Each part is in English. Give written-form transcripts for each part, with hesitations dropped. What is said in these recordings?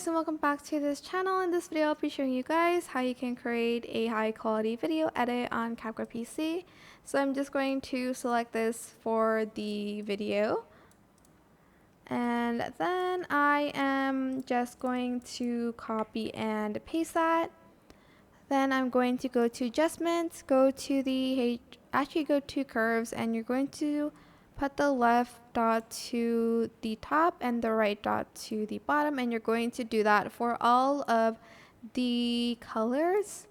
guys, and welcome back to this channel. In this video I'll be showing you guys how you can create a high quality video edit on CapCut PC. So I'm just going to select this for the video, and then I am just going to copy and paste that. Then I'm going to go to adjustments, go to curves, and you're going to put the left dot to the top and the right dot to the bottom, and you're going to do that for all of the colors,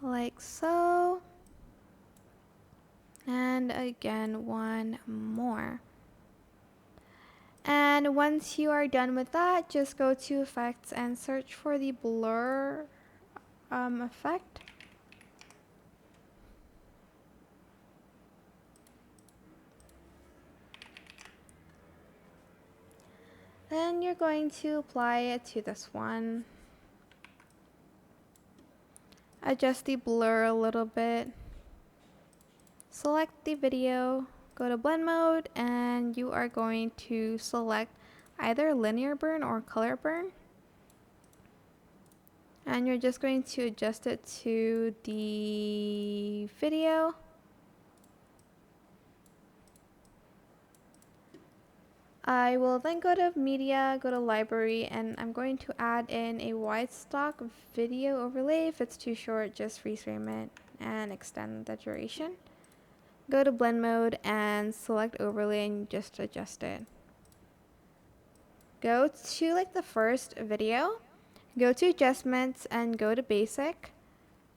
like so. And again, one more. And once you are done with that, just go to effects and search for the blur effect. Then you're going to apply it to this one. Adjust the blur a little bit. Select the video, go to blend mode, and you are going to select either linear burn or color burn. And you're just going to adjust it to the video. I will then go to media, go to library, and I'm going to add in a wide stock video overlay. If it's too short, just freeze frame it and extend the duration. Go to blend mode and select overlay and just adjust it. Go to like the first video, go to adjustments and go to basic,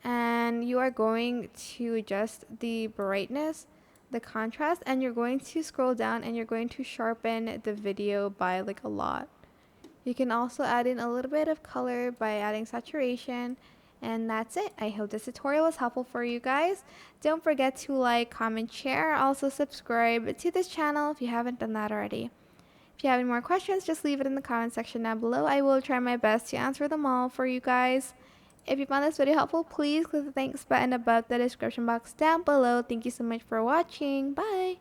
and you are going to adjust the brightness, the contrast, and you're going to scroll down and you're going to sharpen the video by like a lot. You can also add in a little bit of color by adding saturation, and that's it. I hope this tutorial was helpful for you guys. Don't forget to like, comment, share. Also subscribe to this channel if you haven't done that already. If you have any more questions, just leave it in the comment section down below. I will try my best to answer them all for you guys. If you found this video helpful, please click the thanks button above the description box down below. Thank you so much for watching. Bye!